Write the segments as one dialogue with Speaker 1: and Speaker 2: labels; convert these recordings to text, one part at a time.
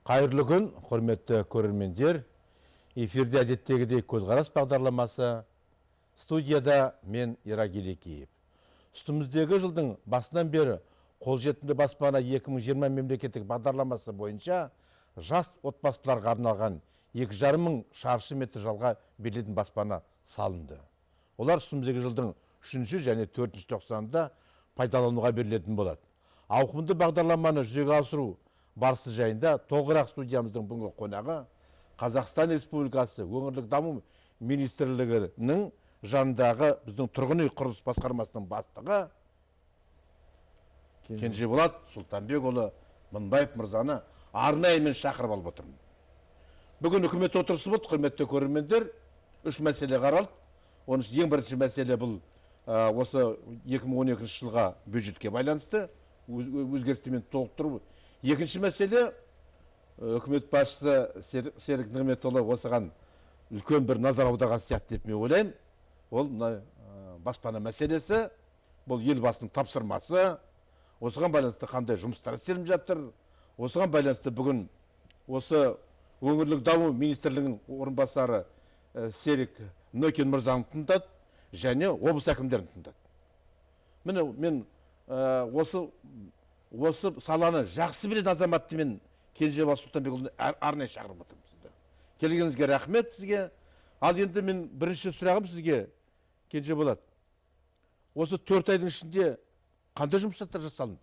Speaker 1: Қайырлы күн, құрметті көрермендер. Эфирде әдеттегідей көзқарас бағдарламасы. Студияда мен Ира Гелекеев. Үстіміздегі жылдың басынан бері қолжетімді баспана 2020 мемлекеттік бағдарламасы бойынша жас отбасыларға арналған 2,5 мың шаршы метр жалға берілетін баспана салынды. Олар үстіміздегі жылдың 3 және 4 тоқсанында пайдалануға берілетін болады. Ауқымды бағдарламаны жүзеге асыру барысы жайында толығырақ студиямыздың бүгінгі қонағы Қазақстан Республикасы өңірлік даму министрлігінің жанындағы біздің тұрғын үй құрылыс басқармасының бастығы Кенжеболат Сұлтанбекұлы Мыңбаев мырзаны арнайы мен шақырып алып отырмын. Бүгін үкімет отырысы болды, құрметті көрермендер, 3 мәселе қаралды. Оның ең бірінші мәселе бұл осы 2012 жылға бюджетке байланысты өзгерістермен толықтыру. Екінші мәселе, үкімет басшысы Серік Нығметұлы осыған үлкен бір назар аударған сияқты деп мен ойлаймын. Ол баспана мәселесі, бұл елбасының тапсырмасы, осыған байланысты қандай жұмыстар істеліп жатыр. Осыған байланысты бүгін осы өңірлік даму министрлігінің орынбасары Серік Нөкен мырзаны тыңдады және облыс әкімдерін тыңдады. Міне мен осы саланы жақсы білетін азаматты мен Кенжеболат Сұлтанбекұлын арнайы шақырып отырмын сізді. Келгеніңізге рахмет сізге. Ал енді мен бірінші сұрағым сізге, Кенжеболат. Осы 4 айдың ішінде қандай жұмыстар жасалынды?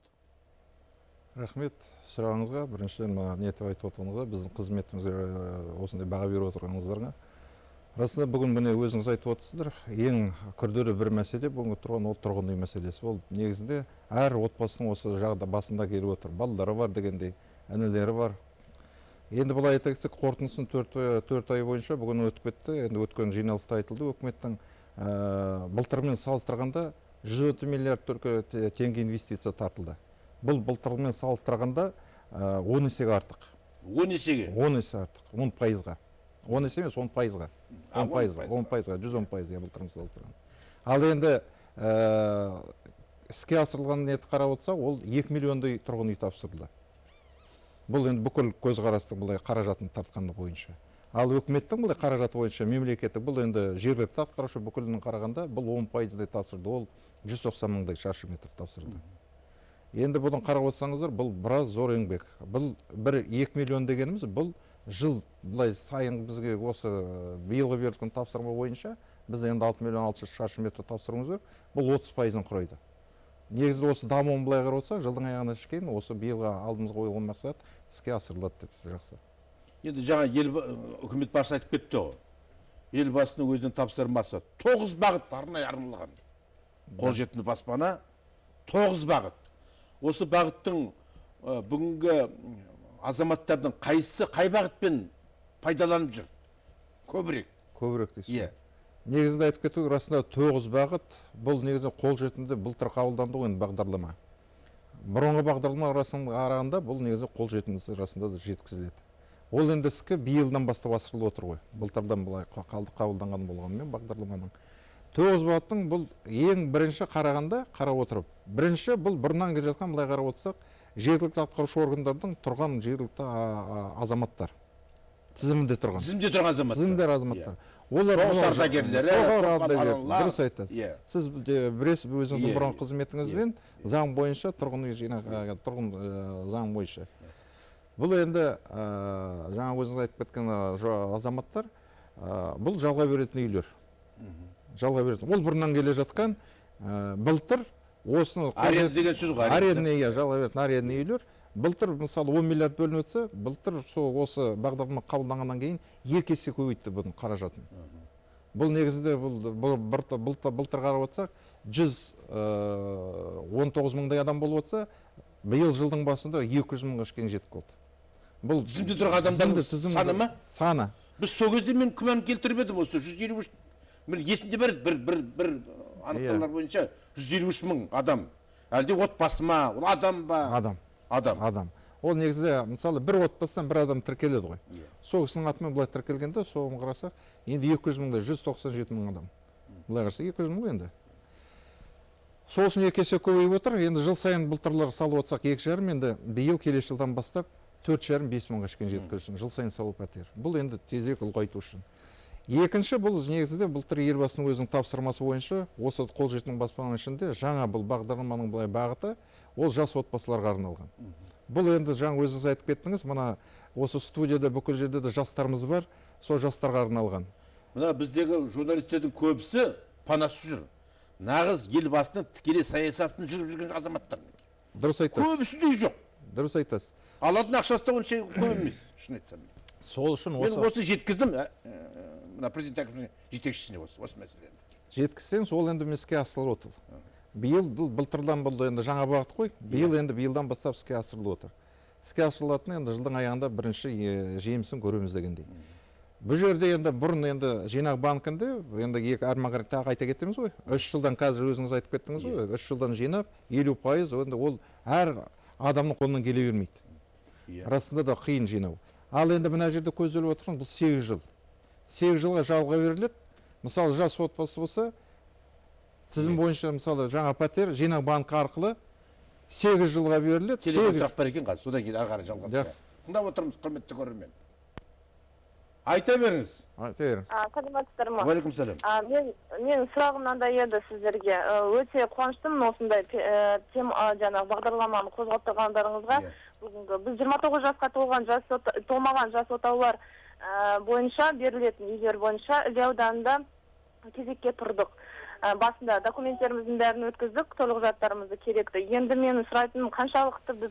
Speaker 2: Рахмет сұрағыңызға. Біріншіден ниетіп айтып отырғаныңызға, біздің қызметімізге осындай баға беріп отырғаныңыздарға. Расында бүгін міне өзіңіз айтып отырсыздар, ең күрделі бір мәселе бүгінгі тұрған ол тұрғын үй мәселесі. Ол негізінде әр отбасының осы жағда басында келіп отыр. Балалары бар дегендей, інілері бар. Енді былай айта кетсек, қорытындысын 4 ай бойынша бүгін өтіп кетті. Енді өткен жиналыста айтылды, үкіметтің былтырмен салыстырғанда 110 миллиард теңге инвестиция тартылды. Бұл былтырмен салыстырғанда 10 есеге артық.
Speaker 1: 10 есеге?
Speaker 2: 10 есе артық, 10%-ға. 10 есе емес, 10%-ға. 10%-ға, 110%-ға былтырмен салыстырғанда. Ал енді іске асырылған неті қарап отырсақ, ол 2 миллиондай тұрғын үй тапсырылды. Бұл енді бүкіл көзқарастың бұлай қаражатын тартқаны бойынша. Ал өкіметтің бұлай қаражаты бойынша мемлекеттік, бұл енді жергілікті атқарушы бүкілінің қарағанда бұл 10%-дай тапсырды. Ол 190 мыңдай шаршы метр тапсырды. Енді бұдан қарап отырсаңыздар, бұл біраз зор еңбек. Бұл 2 миллион дегеніміз, бұл жыл бұлай сайын бізге осы биылғы берілген тапсырма бойынша біз енді 6 миллион 600 шаршы метр тапсыруымыз керек. Бұл 30%-ын құрайды. Негізі осы дамуын былай қарап отырсақ, жылдың аяғына шейін осы биылға алдымызға қойылған мақсат іске асырылады деп жақсы.
Speaker 1: Енді жаңа үкімет басшысы айтып кетті ғой. Елбасының өзінің тапсырмасы 9 бағыт арналған. Қолжетімді баспана 9 бағыт. Осы бағыттың бүгінгі азаматтардың қай бағытпен пайдаланып жүр? Көбірек.
Speaker 2: Көбірек дейсіз. Негізінде айтып кету, расында 9 бағыт, бұл негізі қолжетімді былтыр қабылданды ғой бағдарлама. Бұрынғы бағдарлама арасында қарағанда бұл негізі қолжетімді расында да жеткізіледі. Ол енді іске биылдан бастап асырылып отыр ғой. Былтырдан былай қабылданған болғанымен бағдарламаның. 9 бағыттың бұл ең бірінші қарап отырып. Бірінші бұл бұрыннан келе жатқан былай қарап отырсақ, жергілікті атқарушы органдардың тұрған жергілікті азаматтар. Тізімінде тұрған азаматтар. Олар
Speaker 1: ардагерлері,
Speaker 2: дұрыс айтасыз. Сіз бірес өзіңіздің бұрын қызметіңізбен заң бойынша тұрғын заң бойынша. Бұл енді жаңа өзіңіз айтып кеткен азаматтар, бұл жалға беретін үйлер. Жалға беретін. Ол бұрыннан келе жатқан былтыр осыны
Speaker 1: аренда деген сөз ғой.
Speaker 2: Аренда үйлер. Былтыр мысалы 10 миллиард бөлініп өтсе, былтыр осы бағдарлама қабылданғаннан кейін 2 есе көбейтті бұның қаражатын. Бұл негізінде былтыр қарап отырсақ, 119 мыңдай адам болып отырса, биыл жылдың басында 200 мыңға шейін жетіп қалды.
Speaker 1: Бұл тізімде тұрған адамдардың саны ма?
Speaker 2: Саны.
Speaker 1: Біз сол кезде мен күмән келтіріп едім осы 153. Мен есімде бір анықталар бойынша 153 мың адам. Әлде отбасы ма, ол адам ба?
Speaker 2: Адам. Ол негізде, мысалы, бір отбасынан бір адам тіркеледі ғой. Сол кісінің атымен бұлай тіркелгенде, соғын қарасақ, енді 200 мыңда 197 мың адам. Бұлай қарасақ, 200 мың енді. Сол үшін 2 есе көбейіп отыр. Енді жыл сайын былтырлар салып отырсақ 2,5, енді биыл келесі жылдан бастап 4,5-5 мыңға шейін жеткізу үшін жыл сайын салу пәтер. Бұл енді тезірек ұлғайту үшін. Екінші, бұл негізінде былтыр елбасының өзінің тапсырмасы бойынша осы қолжетімді баспананың ішінде жаңа бұл бағдарламаның былай бағыты ол жас отбасыларға арналған. Бұл енді жаңа өзіңіз айтып кеттіңіз, мына осы студияда бүкіл жерде де жастарымыз бар, сол жастарға арналған.
Speaker 1: Мына біздегі журналистердің көбісі панасыз жүр. Нағыз елбасының тікелей саясатын жүріп жүрген азаматтар.
Speaker 2: Дұрыс айтасыз.
Speaker 1: Көбісі де жоқ.
Speaker 2: Дұрыс айтасыз.
Speaker 1: Алатын ақшасы да онша көп емес, шын айтсам.
Speaker 2: Сол үшін
Speaker 1: мен осы жеткіздім, мына президент әкімшілігінің жетекшісіне осы мәселені.
Speaker 2: Жеткізсеңіз, ол енді іске асырылып отыр. Биыл былтырдан бұл енді жаңа бағыт қой. Биылдан бастап іске асырылып отыр. Іске асырылатын енді жылдың аяғында бірінші жемісін көреміз дегендей. Бұл жерде енді бұрын енді жинақ банкінде енді әрмен тағы айта кетеміз ғой. 3 жылдан қазір өзіңіз айтып кеттіңіз ғой. 3 жылдан жинап 50% енді ол әр адамның қолынан келе бермейді. Расында да қиын жинау. Ал енді мына жерде көзделіп отырған бұл 8 жыл. 8 жылға жалға беріледі. Мысалы жас отбасы болса, тізім бойынша мысалы жаңа пәтер жинақ банкі арқылы 8 жылға беріледі.
Speaker 1: Телефон сұрақ бар екен қазір, содан кейін ары қарай жалғастырайық. Тыңдап отырмыз, құрметті көрермен. Айта беріңіз.
Speaker 2: Айта беріңіз.
Speaker 3: Саламатсыздар ма?
Speaker 1: Уалейкум салам.
Speaker 3: Мен сұрағым мынандай еді сіздерге. Өте қуаныштымын осындай жаңағы бағдарламаны қозғап тұрғандарыңызға. Біз 29 жасқа толмаған жас отаулар бойынша берілетін үйлер бойынша Іле ауданында кезекке тұрдық. Басында документтеріміздің бәрін өткіздік, төлқұжаттарымызды керекті. Енді мен сұрайтыным, қаншалықты біз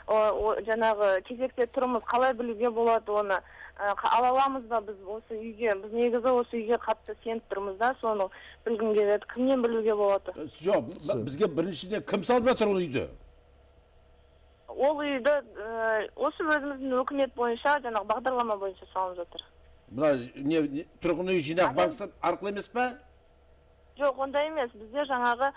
Speaker 3: жаңағы кезекте тұрмыз, қалай білуге болады оны? Ала аламыз ба біз осы үйге? Біз негізі осы үйге қатты сеніп тұрмыз да, соны білгім келеді. Кімнен білуге болады?
Speaker 1: Жоқ, бізге біріншіден кім салып жатыр ол үйді?
Speaker 3: Ол үйді осы өзіміздің өкімет бойынша, жаңағы бағдарлама бойынша салынып жатыр.
Speaker 1: Мына тұрғын үй жинақ банкі арқылы емес па?
Speaker 3: Жоқ, ондай емес. Бізде жаңағы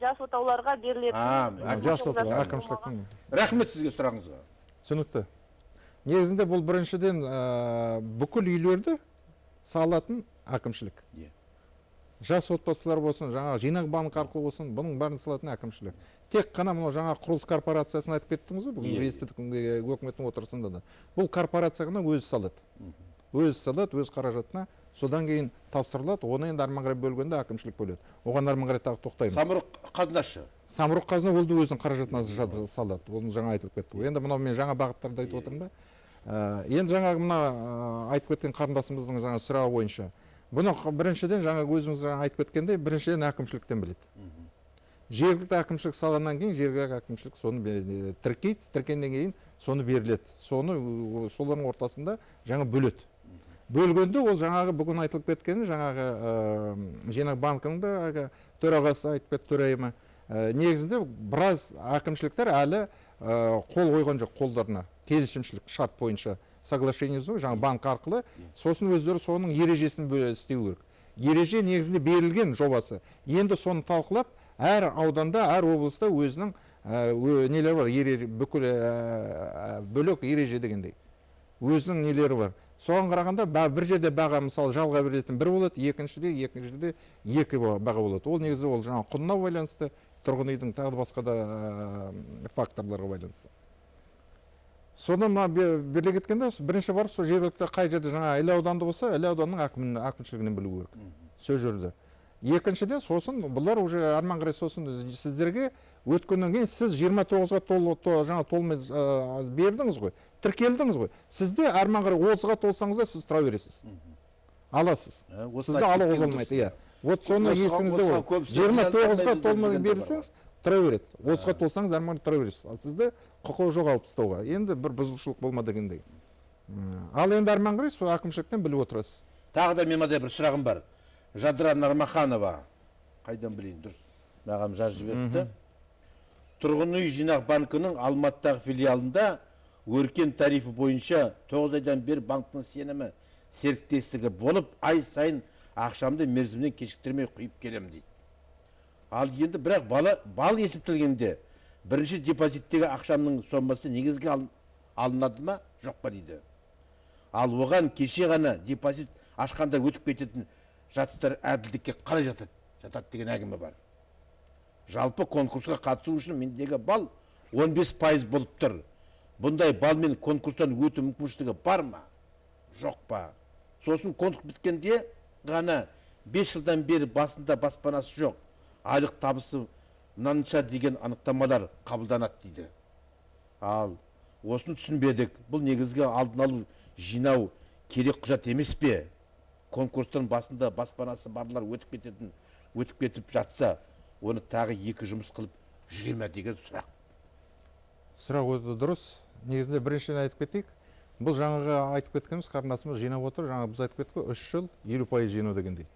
Speaker 3: жас отауларға берілетін.
Speaker 2: Жас отаулар әкімшіліктің.
Speaker 1: Рахмет сізге сұрағыңызға.
Speaker 2: Түсінікті. Негізінде бұл біріншіден бүкіл үйлерді салатын әкімшілік. Жас отбасылар болсын, жаңағы жинақ банкі арқылы болсын, бұның бәрін салатын әкімшілік. Тек қана мынау жаңа құрылыс корпорациясын айтып кеттіңіз ғой, бүгін естідік өкіметтің отырысында да. Бұл корпорация ғана өзі салады. Өзі салады, өз қаражатына, содан кейін тапсырылады, оны енді әрмен қарай бөлгенде әкімшілік бөледі. Оған әрмен қарай тағы тоқтаймыз.
Speaker 1: Самұрық қазынашы.
Speaker 2: Самұрық қазына ол да өзінің қаражатына салады. Оны жаңа айтылып кетті. Енді мынау мен жаңа бағыттарды айтып отырмын да. Енді жаңағы мына айтып кеткен қарындасымыздың жаңа сұрағы бойынша. Бұны біріншіден жаңа өзіміз айтып кеткенде біріншіден әкімшіліктен біледі. Жергілікті әкімшілік салғаннан кейін жергілікті әкімшілік соны тіркейді, тіркегеннен кейін соны беріледі. Соны солардың ортасында жаңа бөледі. Бөлгенде ол жаңағы бүгін айтылып кеткен жаңағы жинақ банкінің да төрағасы айтып кетті, төрайымы. Негізінде біраз әкімшіліктер әлі қол қойған жоқ қолдарына. Келісімшілік шарт бойынша соглашение жаңа банк арқылы, сосын өздері соның ережесін істеу керек. Ереже негізінде берілген жобасы. Енді соны талқылап, әр ауданда, әр облыста өзінің нелері бар, бүкіл бөлек ереже дегендей. Өзінің нелері бар. Соған қарағанда бір жерде баға мысалы жалға берілетін бір болады, екіншіде екі баға болады. Ол негізі ол жаңа құнына байланысты, тұрғын үйдің тағы басқа да факторларға байланысты. Содан беріле кеткенде бірінші барып сол жергілікті қай жерде жаңа Іле ауданды болса, Іле ауданның әкімшілігінен білу керек. Сол жерде. Екіншіден сосын бұлар уже әрмен қарай сосын сіздерге өткеннен кейін сіз 29-ға толмай бердіңіз ғой, тіркелдіңіз ғой. Сізде әрмен қарай 30-ға толсаңыз да сіз тұра бересіз. Аласыз. Сізді алуға болмайды. Вот соны есіңізде ол. 29-ға толмай берсеңіз тұра береді. 30-ға толсаңыз әрмен тұра бересіз. Сізді құқығы жоқ алып тастауға. Енді бір бұзушылық болмады дегендей. Ал енді әрмен қарай сол әкімшіліктен біліп отырасыз.
Speaker 1: Тағы да менде бір сұрағым бар. Жадыра Нармаханова, қайдан білейін, дұрыс, маған жазып жіберді. Тұрғын үй жинақ банкінің Алматыдағы филиалында өркен тарифі бойынша 9 айдан бері банктың сенімі серіктестігі болып, ай сайын ақшамды мерзімнен кешіктірмей құйып келем дейді. Ал енді бірақ бал есептелгенде бірінші депозиттегі ақшамның сомасы негізге алынады ма, жоқ па дейді. Ал оған кеше ғана депозит ашқанда өтіп кететін жастар әділдікке қалай жатады деген әңгіме бар. Жалпы конкурсқа қатысу үшін мендегі бал 15% болып тұр. бұндай балмен конкурстан өту мүмкіншілігі бар ма? Жоқ па? Сосын конкурс біткенде ғана 5 жылдан бері басында баспанасы жоқ, айлық табысы мынанша деген анықтамалар қабылданады дейді. Ал осыны түсінбедік. Бұл негізгі алдын алу жинау керек құжат емес пе? Конкурстан басында баспанасы барлар өтіп кетіп жатса, оны тағы 2 жұмыс қылып жүре ме деген сұрақ.
Speaker 2: Сұрақ өте дұрыс. Негізінде біріншіден айтып кетейік. Бұл жаңағы айтып кеткеніміз, қарындасымыз жинап отыр. Жаңа біз айтып кеттік, 3 жыл 50% жинау дегендей.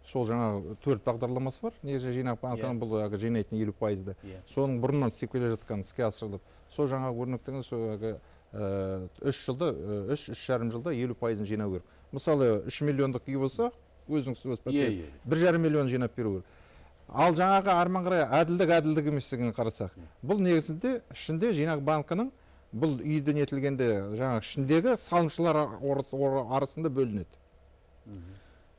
Speaker 2: Сол жаңа 4 бағдарламасы бар. Негізі жинақ банкының бұл жинайтын 50%-ді. Соның бұрыннан істеп келе жатқан іске асырылып. Сол жаңа өрнектеген 3,5 жылда 50%-ын жинау керек. Мысалы 3 миллиондық үй болса, өзіңіз 1,5 миллион жинап беру керек. Ал жаңағы арман қарай әділдік еместігін қарасақ, бұл негізінде ішінде жинақ банкының бұл үйді нетілгенде жаңағы ішіндегі салымшылар арасында бөлінеді.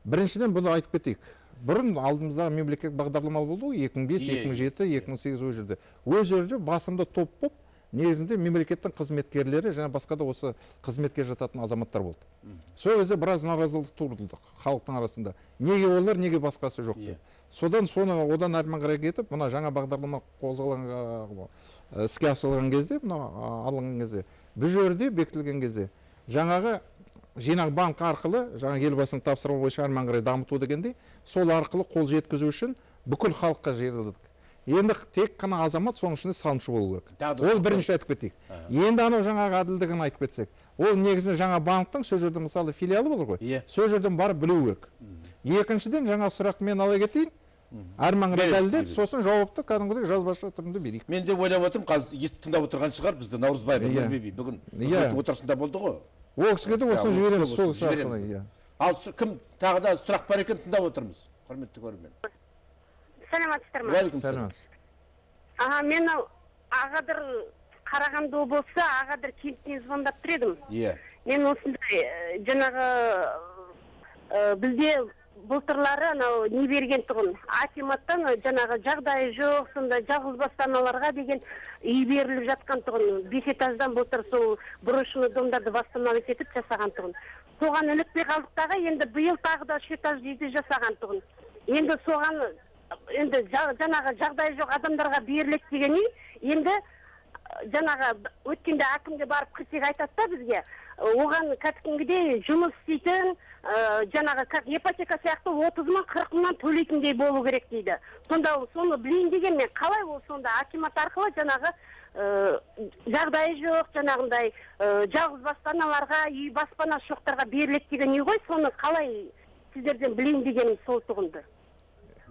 Speaker 2: Біріншіден бұны айтып кетейік. Бұрын алдымыздағы мемлекет бағдарламалы болды, 2005, 2007, 2008 өз жерде. Өз жерде басымда топ боп, негізінде мемлекеттің қызметкерлері және басқа да осы қызметке жататын азаматтар болды. Сол кезде біраз наразылық туындады халықтың арасында. Неге олар, неге басқасы жоқ деп. Содан одан арман қарай кетіп, мына жаңа бағдарлама іске асырылған кезде, алынған кезде, бұл жерде бекітілген кезде, жаңағы жинақ банк арқылы, жаңа елбасының тапсырма бойынша арман қарай дамыту дегендей, сол арқылы қол жеткізу үшін бүкіл халыққа жібердік. Енді тек қана азамат соның ішінде салымшы болу керек. Ол бірінші айтып кетейік. Енді анау жаңағы әділдігін айтып кетсек, ол негізінде жаңа банктың сол жерде мысалы филиалы болар ғой. Сол жерден барып білу керек. Екіншіден жаңа сұрақты мен ала кетейін. Арман қарай дәлелдеп, сосын жауапты кәдімгідей жазбаша түрінде берейік.
Speaker 1: Мен де ойлап отырмын, қазір естіп тыңдап отырған шығар бізді Наурызбай бүгін отырысында болды ғой.
Speaker 2: Ол кісіге де осыны жібереміз, сол кісі арқылы.
Speaker 1: Ал кім тағы да сұрақ бар екен, тыңдап отырмыз. Құрметті көрермен.
Speaker 3: Саламатсыздар ма?
Speaker 2: Сәлематсыз.
Speaker 3: Мен Ағадыр Қарағанды облысы Ағадыр кентінен звондап тұр едім. Мен осындай жаңағы бізде былтырлары анау не берген тұғын. Акиматтан жаңағы жағдайы жоқ, сонда жалғызбасты аналарға деген үй беріліп жатқан тұғын. 5 этаждан былтыр сол брошенный домдарды восстановить етіп жасаған тұғын. Соған ілікпей қалдықтағы енді биыл тағы да 3 этаж үйді жасаған тұғын. Енді соған жаңағы жағдайы жоқ адамдарға беріледі деген үй, енді жаңағы өткенде әкімге барып кірсек айтады да бізге, оған кәдімгідей жұмыс істейтін, жаңағы ипотека сияқты 30 мың 40 мыңнан төлейтіндей болу керек дейді. Сонда соны білейін деген мен қалай ол сонда акимат арқылы жаңағы жағдайы жоқ, жаңағындай жалғызбасты аналарға, үй баспанасы жоқтарға беріледі деген үй ғой, соны қалай сіздерден білейін дегенім сол тұғынды.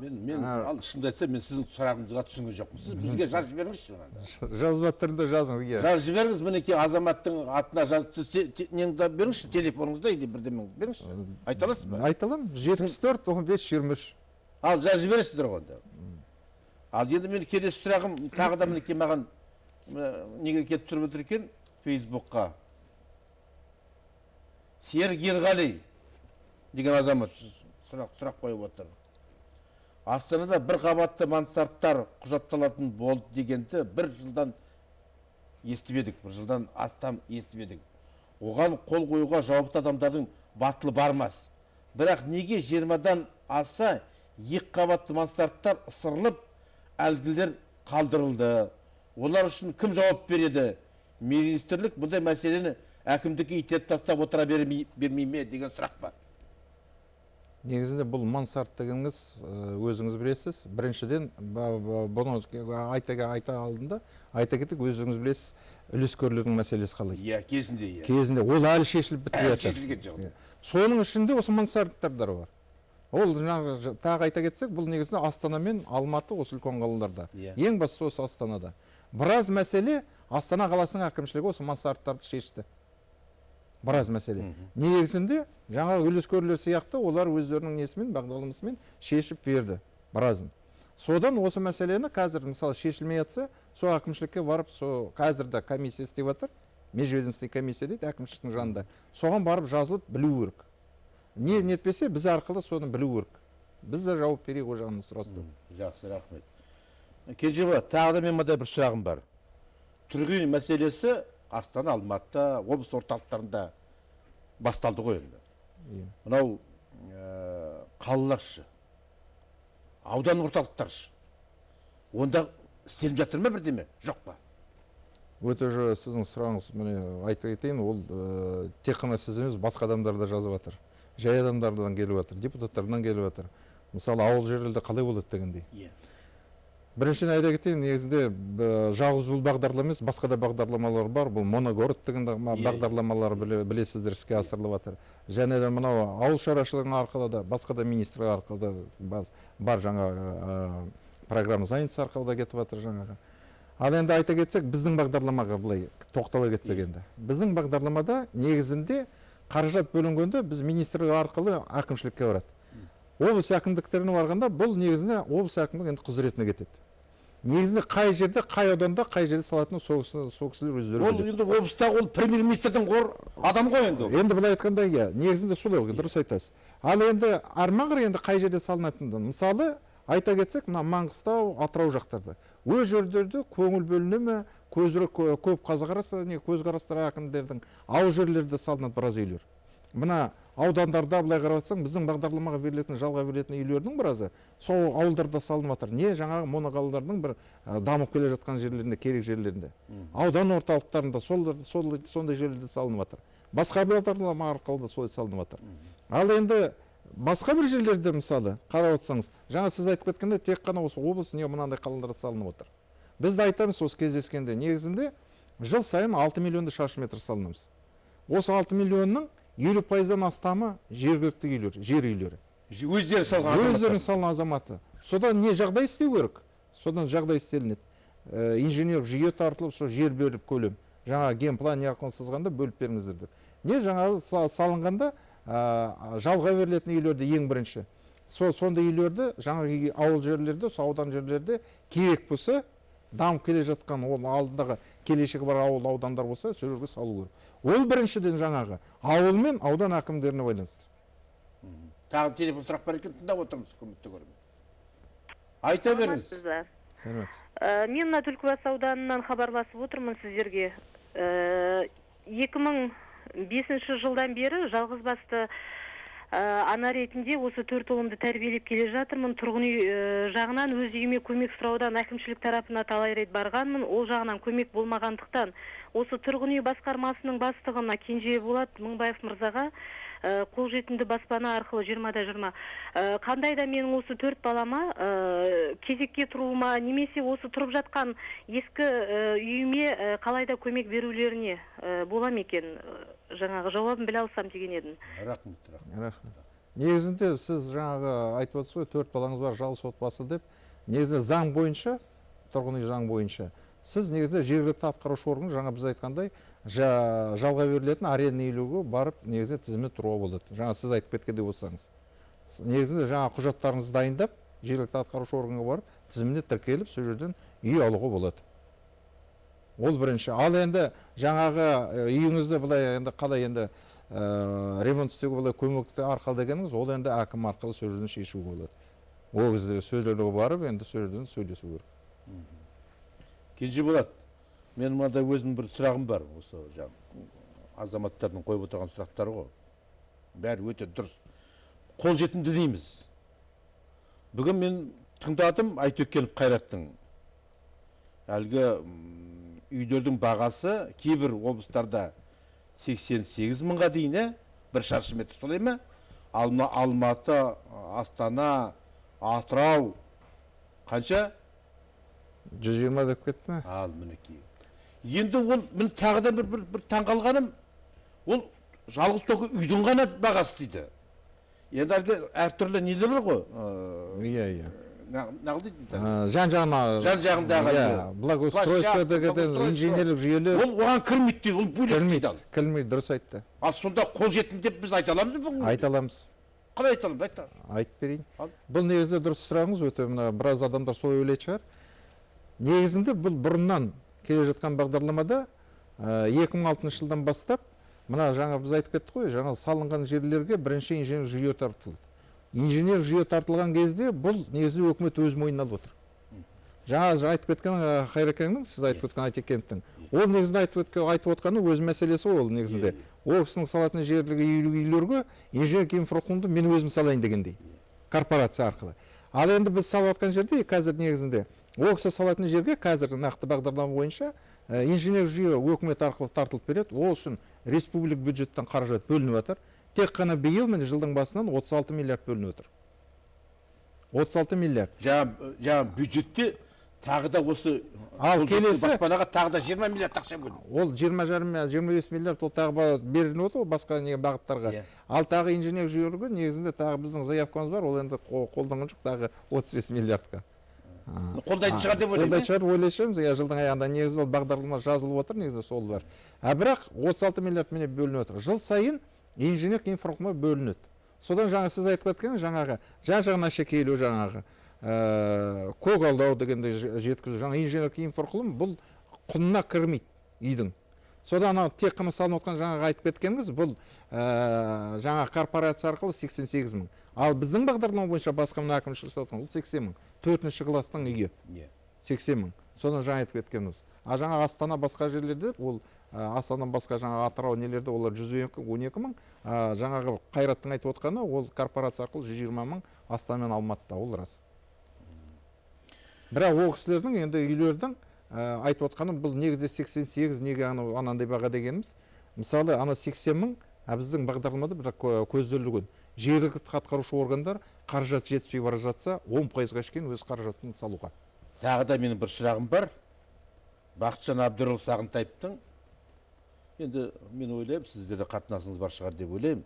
Speaker 1: Мен ал шынымды айтсам, мен сіздің сұрағыңызға түсінген жоқпын. Сіз бізге жазып жіберіңізші.
Speaker 2: Жазба түрінде жазыңыз.
Speaker 1: Жазып жіберіңіз, мінекей азаматтың атына неңді беріңізші, телефоныңызда или бірдемен беріңізші. Айта аласыз ба?
Speaker 2: Айта аламын. 74 15 23.
Speaker 1: Ал жазып жібересіздер онда. Ал енді мен келесі сұрағым тағы да мінекей маған неге кетіп тұрып отыр екен Фейсбукқа. Серік Ерғали деген азамат сұрақ қойып отыр. Астанада бір қабатты мансардтар құжатталатын болды дегенді бір жылдан естіп едік, бір жылдан астам естіп едік. Оған қол қоюға жауапты адамдардың батылы бармас. Бірақ неге 20-дан аса 2 қабатты мансардтар ысырылып, әлгілер қалдырылды? Олар үшін кім жауап береді? Министрлік бұндай мәселені әкімдікке итеріп тастап отыра бермей ме деген сұрақ бар.
Speaker 2: Негізінде бұл мансард дегеніңіз өзіңіз білесіз. Біріншіден, бұны айта алдында, айта кетік, өзіңіз білесіз, үлескерлігінің мәселесі қалай.
Speaker 1: Кезінде.
Speaker 2: Кезінде, ол әлі шешіліп бітті. Соның ішінде осы мансардтар бар. Ол тағы айта кетсек, бұл негізінде Астана мен Алматы осы үлкен қалаларда. Ең бастысы осы Астанада. Біраз мәселе Астана қаласының әкімшілігі осы мансардтарды шешті. Біраз мәселе. Негізінде жаңа үлескерлер сияқты олар өздерінің несімен, бағдарламасымен шешіп берді біразын. Содан осы мәселені қазір мысалы шешілмей жатса, сол әкімшілікке барып, қазірде комиссия істеп жатыр, межведомственный комиссия дейді әкімшіліктің жанында. Соған барып жазылып білу керек. Не нетпесе біз арқылы соны білу керек. Біз де жауап берейік о жағын сұрастырып.
Speaker 1: Жақсы, рахмет. Кенжеба, тағы да мен мынандай бір сұрағым бар. Тұрғын үй мәселесі Астана, Алматы, облыс орталықтарында басталды ғой енді.
Speaker 2: Иә.
Speaker 1: Мынау қалаларшы, аудан орталықтаршы. Онда істеліп жатыр ма бірдеме? Жоқ па?
Speaker 2: Өте сіздің сұрағыңыз, міне айта кетейін, ол тек қана сіз емес, басқа адамдар да жазып жатыр. Жай адамдардан келіп жатыр, депутаттардан келіп жатыр. Мысалы, ауыл жерлерде қалай болады дегендей. Біріншіден айта кетейін, негізінде жалғыз бұл бағдарлама емес, басқа да бағдарламалар бар. Бұл моногород деген бағдарламалар білесіздер іске асырылып жатыр. Және де мынау ауыл шаруашылығының арқылы да, басқа да министрлік арқылы да бар жаңа программа занятость арқылы да кетіп жатыр жаңағы. Ал енді айта кетсек, біздің бағдарламаға былай тоқтала кетсек енді. Біздің бағдарламада негізінде қаражат бөлінгенде біз министрлік арқылы әкімшілікке барады. Облыс әкімдіктеріне барғанда бұл негізінде облыс әкімдік енді құзыретіне кетеді. Негізінде қай жерде, қай ауданда, қай жерде салатыны сол кісілер өздері
Speaker 1: біледі. Ол енді облыстағы ол премьер-министрдің адам ғой енді.
Speaker 2: Енді былай айтқанда, негізінде солай, дұрыс айтасыз. Ал енді армағыр енді қай жерде салынатынды. Мысалы, айта кетсек, мына Маңғыстау, Атырау жақтарда. Өз жерлерде көңіл бөліне ме, көп көзқарастар әкімдердің ауыл жерлерде салынады біраз үйлер. Мына аудандарда былай қарасаң, біздің бағдарламаға берілетін, жалға берілетін үйлердің біразы сол ауылдарда салынып жатыр. Не жаңағы моноқалалардың бір дамып келе жатқан жерлерінде, керек жерлерінде. Аудан орталықтарында сондай жерлерде салынып жатыр. Басқа бағдарлама арқылы да солай салынып жатыр. Ал енді басқа бір жерлерде мысалы қарап отырсаңыз, жаңа сіз айтып кеткенде тек қана осы облыс не мынандай қалаларда салынып отыр. Біз де айтамыз осы кездескенде, негізінде жыл сайын 6 миллионды шаршы метр салынамыз. Осы 6 миллионның 50%-дан астамы жергілікті үйлер, жер үйлері. Өздері салған азаматы. Содан не жағдай істеу керек? Содан жағдай істелінеді. Инженер жүйе тартылып, сол жер бөліп көлем. Жаңа генплан арқылы сызғанда бөліп беріңіздер деп. Не жаңағы салынғанда жалға берілетін үйлерді ең бірінші. Сондай үйлерді жаңа ауыл жерлерде, аудан жерлерде керек болса, дамып келе жатқан ол алдындағы келешегі бар ауыл аудандар болса, сол жерге салу керек. Ол біріншіден жаңағы ауыл мен аудан әкімдеріне байланысты.
Speaker 1: Тағы телефон сұрақ бар екен, тыңдап отырмыз, құрметті көрермен. Айта беріңіз.
Speaker 3: Мен мына Түлкібас ауданынан хабарласып отырмын сіздерге. 2005 жылдан бері жалғызбасты ана ретінде осы 4 ұлымды тәрбиелеп келе жатырмын. Тұрғын үй жағынан өз үйіме көмек сұраудан әкімшілік тарапына талай рет барғанмын. Ол жағынан көмек болмағандықтан осы тұрғын үй басқармасының бастығына Кенжеболат Мыңбаев мырзаға қолжетімді баспана арқылы 20-20 қандай да менің осы 4 балама кезекке тұруыма немесе осы тұрып жатқан ескі үйіме қалай да көмек берулеріне бола ма екен? Жаңағы жауабын біле алсам деген едім.
Speaker 1: Рахмет.
Speaker 2: Негізінде сіз жаңағы айтып отырсыз ғой, 4 балаңыз бар, жалғыз отбасы деп. Негізінде заң бойынша, тұрғын үй заң бойынша, сіз негізінде жергілікті атқарушы орган, жаңа біз айтқандай, жалға берілетін арендный үйлерге барып, негізінде тізімде тұруға болады. Жаңа сіз айтып кеткендей болсаңыз. Негізінде жаңа құжаттарыңызды дайындап, жергілікті атқарушы органға барып, тізіміне тіркеліп, сол жерден үй алуға болады. Ол бірінші. Ал енді жаңағы үйіңізді былай енді қалай енді ремонт істеуге былай көмекті арқылы дегеніңіз, ол енді әкім арқылы сол жерден шешуге болады. Ол кезде сөйлеуге барып, енді сол жерден сөйлесу керек.
Speaker 1: Кенжеболат, мен мында өзім бір сұрағым бар. Осы азаматтардың қойып отырған сұрақтары ғой. Бәрі өте дұрыс. Қолжетімді дейміз. Бүгін мен тыңдадым Айтөкенов Қайраттың. Әлгі үйлердің бағасы кейбір облыстарда 88 мыңға дейін, бір шаршы метр, солай ма? Алматы, Астана, Атырау қанша?
Speaker 2: 120 деп кетті ме?
Speaker 1: Ал мінекей. Енді ол мен тағы да бір таңғалғаным, ол жалғыз тоқы үйдің ғана бағасы дейді. Енді әлгі әртүрлі нелер бар ғой?
Speaker 2: Иә.
Speaker 1: Нағыл дейді?
Speaker 2: Жан-жағындағы благоустройство деген инженерлік жүйелер.
Speaker 1: Ол оған кірмейді дейді, ол бөлек дейді.
Speaker 2: Кірмейді, дұрыс айтты.
Speaker 1: Ал сонда қолжетімді деп біз айта аламыз ба?
Speaker 2: Айта аламыз.
Speaker 1: Қалай айта аламыз?
Speaker 2: Айтып берейін. Бұл негізінде дұрыс сұрағыңыз, өте біраз адамдар солай ойлайды шығар. Негізінде бұл бұрыннан келе жатқан бағдарламада 2006 жылдан бастап, мына жаңа біз айтып кеттік қой, жаңа салынған жерлерге бірінші инженерлік жүйе тартылды. Инженер жүйе тартылған кезде бұл негізінде өкімет өз мойнына алып отыр. жаңа айтып кеткен Қайрекеңнің, сіз айтып кеткен Айтекеновтың, ол негізінде айтып отқаны өз мәселесі ол негізінде. Ол кісінің салатын жерлерге үйлерге инженерлік инфрақұрылымды мен өзім салайын дегендей, корпорация арқылы. Ал енді біз салып жатқан жерде қазір негізінде ол кісі салатын жерге қазір нақты бағдарлама бойынша инженерлік жүйе өкімет арқылы тартылып береді. Ол үшін республик бюджеттен қаражат бөлініп жатыр. Тек қана биыл міне жылдың басынан 36 миллиард бөлініп отыр. 36 миллиард.
Speaker 1: Жаңа бюджетте тағы да осы
Speaker 2: ал келесі
Speaker 1: баспанаға тағы да 20 миллиард ақша бөлінді.
Speaker 2: Ол 25 миллиард ол тағы беріліп отыр басқа бағыттарға. Ал тағы инженерлік жүйелерге негізінде тағы біздің заявкамыз бар, ол енді қолданған жоқ, тағы 35 миллиардқа.
Speaker 1: Қолдайтын шығар деп ойлаймын.
Speaker 2: Қолдайтын шығар ойлаймыз. Жылдың аяғында негізі ол бағдарлама жазылып отыр, негізі сол бар. Бірақ 36 миллиард міне бөлініп отыр. Жыл сайын инженерлік инфрақұрылымға бөлінеді. Содан жаңа сіз айтып кеткен жаңағы жан-жағына шекейлеу жаңағы көгалдау дегенде жеткізу. Жаңа инженерлік инфрақұрылым бұл құнына кірмейді үйдің. Содан тек қана салынып отқан жаңағы айтып кеткеніңіз бұл жаңа корпорация арқылы 88 мың. Ал біздің бағдарлама бойынша басқа мына әкімшілік салған ол 80 мың. 4-ші класстың үйі 80 мың. Содан жаңа айтып кеткеніміз. А жаңа Астана басқа жерлерде ол Астанадан басқа жаңа Атырау нелерде олар 112 мың. Жаңағы Қайраттың айтып отқаны ол корпорация арқылы 120 мың Астана мен Алматыда, ол рас. Бірақ ол кісілердің енді үйлердің айтып отқаны бұл негізде 88, неге анандай баға дегеніміз. Мысалы ана 80 мың біздің бағдарламада бірақ көзделген. Жергілікті атқарушы органдар қаражат жетіспей бара жатса 10%-ға шейін өз қаражатын салуға.
Speaker 1: Тағы да менің бір сұрағым бар. Бақытжан Әбдірұлы Сағынтаевтың, енді мен ойлаймын, сізде де қатынасыңыз бар шығар деп ойлаймын.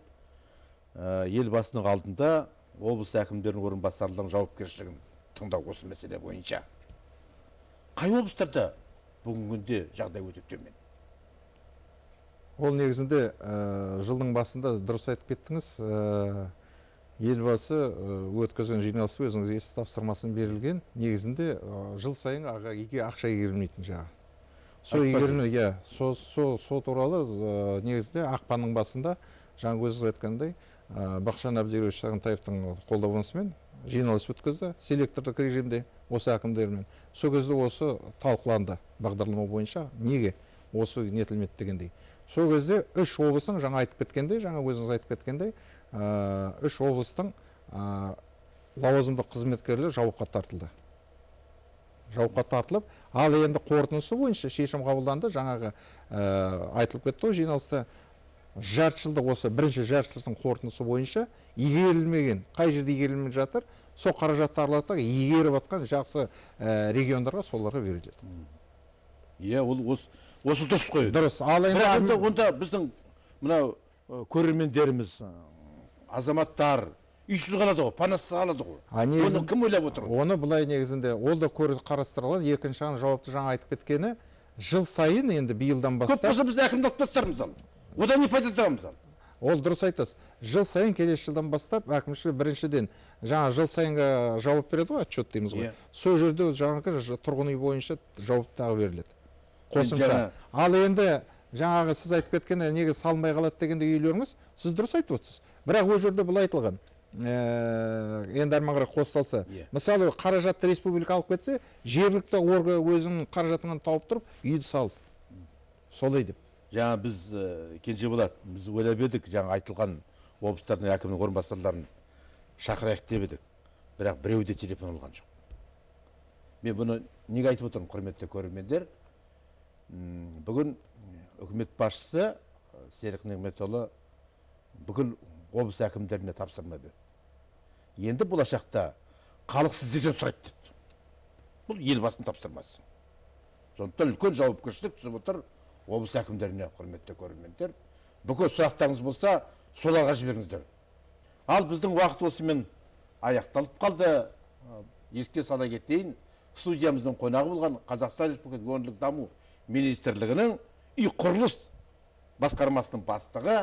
Speaker 1: Елбасының алдында облыс әкімдерінің орынбасарларының жауапкершілігін тыңдау осы мәселе бойынша. Қай облыстарда бүгінгі күнде жағдай өте төмен?
Speaker 2: Ол негізінде жылдың басында дұрыс айтып кеттіңіз. Елбасы өткізген жиналысы өзіңіз есі тапсырмасын берілген. Негізінде жыл сайын ақша игерілмейтін жағы. Сол туралы негізінде ақпанның басында жаңа өзіңіз айтқандай Бақытжан Әбдірович Сағынтаевтың қолдауынсымен жиналыс өткізді селектордық режимде осы әкімдермен. Сол кезде осы талқыланды бағдарлама бойынша неге осы нетілмеді дегендей. Сол кезде 3 облыстың жаңа айтып кеткендей, жаңа өзіңіз айтып кеткендей, 3 облыстың лауазымды қызметкерлер жауапқа тартылды. Жауапқа тартылып, ал енді қорытындысы бойынша шешім қабылданды. Жаңағы айтылып кетті ғой жиналыста. Жарты жылдық осы бірінші жарты жылдың қорытындысы бойынша игерілмеген, қай жерде игерілмей жатыр, сол қаражатты аралатып игеріп жатқан жақсы региондарға соларға беріледі.
Speaker 1: Иә, осы дұрыс қой.
Speaker 2: Дұрыс. Ал енді
Speaker 1: онда біздің мынау көрермендеріміз, азаматтар үйсіз қалады ғой, панасыз қалады ғой. Оны кім ойлап отыр?
Speaker 2: Оны былай негізінде ол да қарастырылған. Екінші жауапты жаңа айтып кеткені, жыл сайын енді биылдан бастап.
Speaker 1: Көп болса біз әкімдік тастармыз ал. Одан не пайда табамыз ал?
Speaker 2: Ол дұрыс айтасыз. Жыл сайын келесі жылдан бастап әкімшілік біріншіден жаңа жыл сайынға жауап береді ғой, отчет дейміз ғой. Сол жерде жаңағы тұрғын үй бойынша жауап тағы беріледі. Қосымша. Ал енді жаңағы сіз айтып кеткен неге салынбай қалады дегенде үйлеріңіз, сіз дұрыс айтып отырсыз. Бірақ ол жерде былай айтылған. Енді әрмен қарай қосталса. Мысалы қаражатты республика алып кетсе, жергілікті орган өзінің қаражатынан тауып тұрып, үйді сал. Солай деп.
Speaker 1: Жаңа біз Кенжеболат, біз ойлап едік, жаңа айтылған облыстардың әкімнің орынбасарларын шақырайық деп едік. Бірақ біреуде телефон алған жоқ. Мен бұны неге айтып отырмын, құрметті көрермендер? Бүгін үкімет басшысы Серік Нығметұлы бүкіл облыс әкімдеріне тапсырма берді. Енді болашақта халық сіздерден сұрайды деді. Бұл елбасының тапсырмасы. Сондықтан үлкен жауапкершілік түсіп отыр облыс әкімдеріне, құрметті көрермендер. Бүкіл сұрақтарыңыз болса, соларға жіберіңіздер. Ал біздің уақыт осымен аяқталып қалды. Еске сала кетейін, студиямыздың қонағы болған Қазақстан Республикасы өңірлік даму министрлігінің үй құрылыс басқармасының бастығы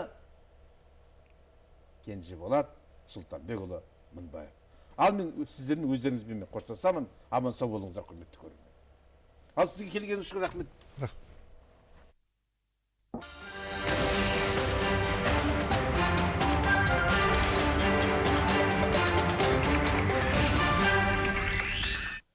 Speaker 1: Кенжеболат Сұлтанбекұлы Мыңбаев. Ал мен сіздердің өздеріңізбен қоштасамын. Аман сау болыңыздар, құрметті көрермендер. Ал сізге келгеніңіз үшін рахмет.